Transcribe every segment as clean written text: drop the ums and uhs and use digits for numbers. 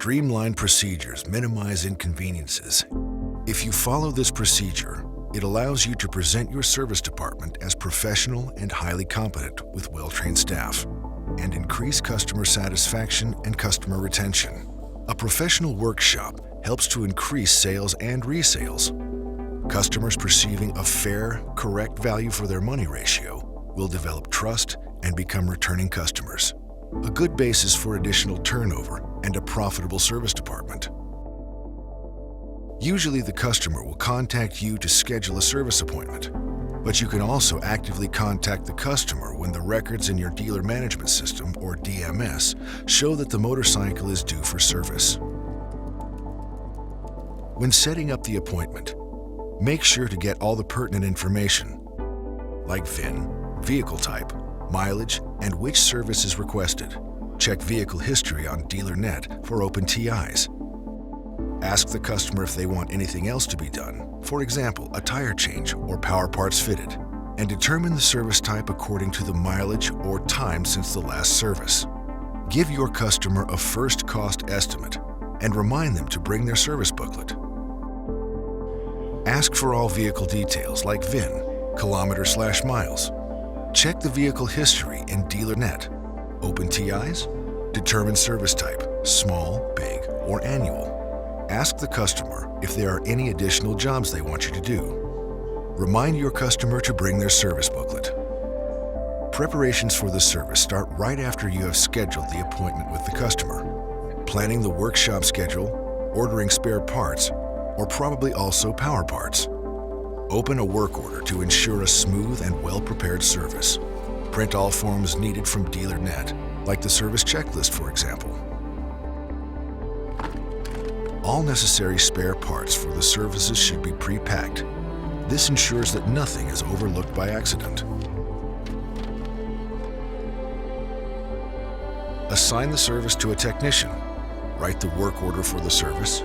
Streamlined procedures minimize inconveniences. If you follow this procedure, it allows you to present your service department as professional and highly competent with well-trained staff, and increase customer satisfaction and customer retention. A professional workshop helps to increase sales and resales. Customers perceiving a fair, correct value for their money ratio will develop trust and become returning customers. A good basis for additional turnover and a profitable service department. Usually the customer will contact you to schedule a service appointment, but you can also actively contact the customer when the records in your dealer management system, or DMS, show that the motorcycle is due for service. When setting up the appointment, make sure to get all the pertinent information, like VIN, vehicle type, mileage, and which service is requested. Check vehicle history on DealerNet for open TIs. Ask the customer if they want anything else to be done, for example, a tire change or power parts fitted, and determine the service type according to the mileage or time since the last service. Give your customer a first cost estimate and remind them to bring their service booklet. Ask for all vehicle details like VIN, kilometers/miles. Check the vehicle history in DealerNet. Open TIs? Determine service type, small, big, or annual. Ask the customer if there are any additional jobs they want you to do. Remind your customer to bring their service booklet. Preparations for the service start right after you have scheduled the appointment with the customer. Planning the workshop schedule, ordering spare parts, or probably also power parts. Open a work order to ensure a smooth and well-prepared service. Print all forms needed from DealerNet, like the service checklist, for example. All necessary spare parts for the services should be pre-packed. This ensures that nothing is overlooked by accident. Assign the service to a technician. Write the work order for the service.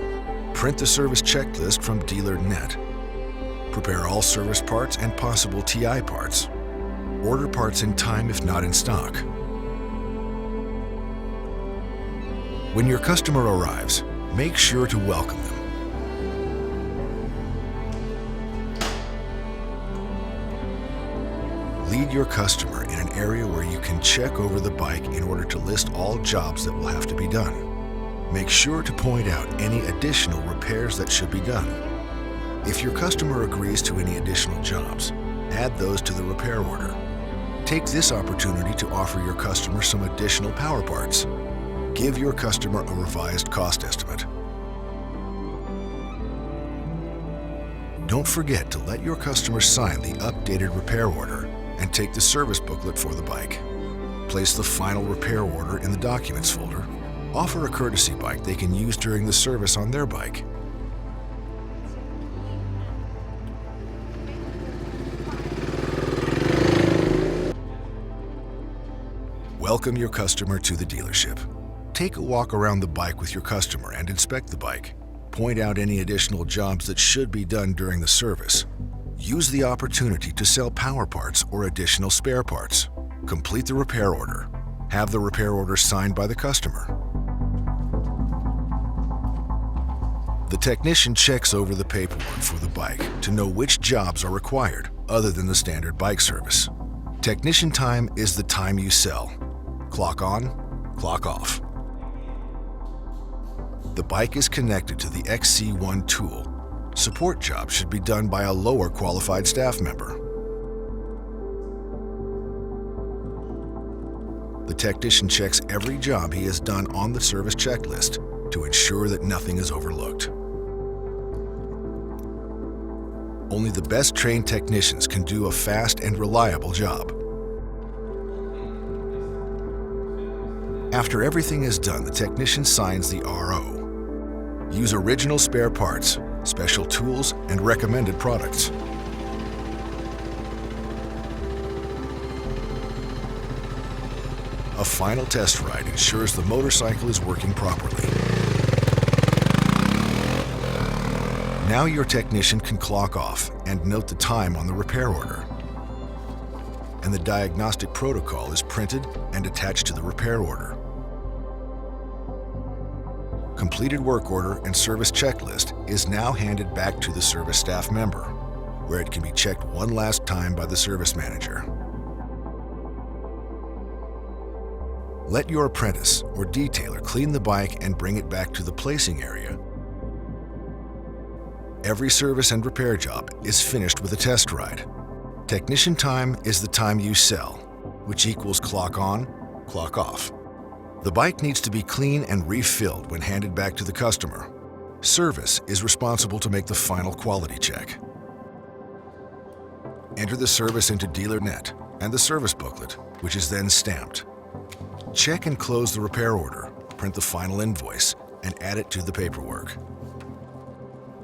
Print the service checklist from DealerNet. Prepare all service parts and possible TI parts. Order parts in time if not in stock. When your customer arrives, make sure to welcome them. Lead your customer in an area where you can check over the bike in order to list all jobs that will have to be done. Make sure to point out any additional repairs that should be done. If your customer agrees to any additional jobs, add those to the repair order. Take this opportunity to offer your customer some additional power parts. Give your customer a revised cost estimate. Don't forget to let your customer sign the updated repair order and take the service booklet for the bike. Place the final repair order in the documents folder. Offer a courtesy bike they can use during the service on their bike. Welcome your customer to the dealership. Take a walk around the bike with your customer and inspect the bike. Point out any additional jobs that should be done during the service. Use the opportunity to sell power parts or additional spare parts. Complete the repair order. Have the repair order signed by the customer. The technician checks over the paperwork for the bike to know which jobs are required other than the standard bike service. Technician time is the time you sell. Clock on, clock off. The bike is connected to the XC1 tool. Support jobs should be done by a lower qualified staff member. The technician checks every job he has done on the service checklist to ensure that nothing is overlooked. Only the best trained technicians can do a fast and reliable job. After everything is done, the technician signs the RO. Use original spare parts, special tools, and recommended products. A final test ride ensures the motorcycle is working properly. Now your technician can clock off and note the time on the repair order. And the diagnostic protocol is printed and attached to the repair order. completed work order and service checklist is now handed back to the service staff member, where it can be checked one last time by the service manager. Let your apprentice or detailer clean the bike and bring it back to the placing area. Every service and repair job is finished with a test ride. Technician time is the time you sell, which equals clock on, clock off. The bike needs to be clean and refilled when handed back to the customer. Service is responsible to make the final quality check. Enter the service into DealerNet and the service booklet, which is then stamped. Check and close the repair order, print the final invoice, and add it to the paperwork.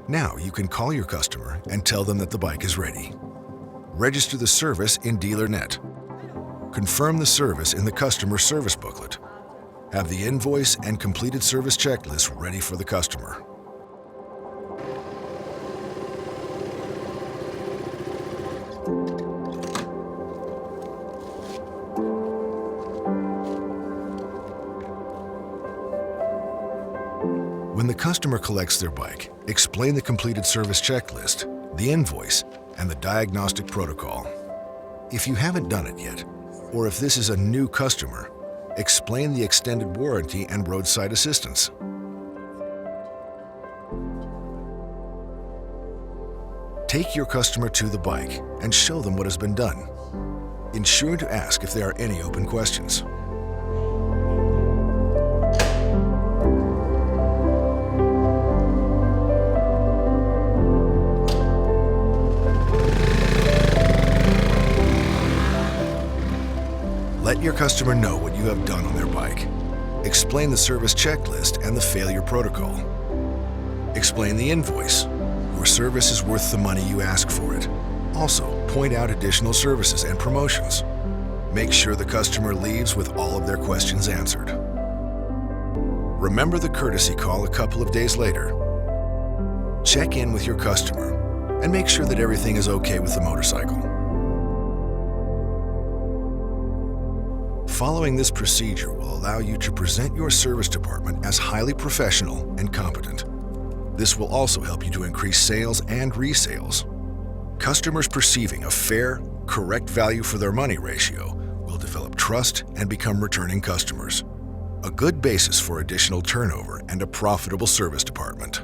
Now you can call your customer and tell them that the bike is ready. Register the service in DealerNet. Confirm the service in the customer service booklet. Have the invoice and completed service checklist ready for the customer. When the customer collects their bike, explain the completed service checklist, the invoice, and the diagnostic protocol. If you haven't done it yet, or if this is a new customer, explain the extended warranty and roadside assistance. Take your customer to the bike and show them what has been done. Ensure to ask if there are any open questions. Let your customer know what you have done on their bike. Explain the service checklist and the failure protocol. Explain the invoice. Your service is worth the money you ask for it. Also, point out additional services and promotions. Make sure the customer leaves with all of their questions answered. Remember the courtesy call a couple of days later. Check in with your customer and make sure that everything is okay with the motorcycle. Following this procedure will allow you to present your service department as highly professional and competent. This will also help you to increase sales and resales. Customers perceiving a fair, correct value for their money ratio will develop trust and become returning customers. A good basis for additional turnover and a profitable service department.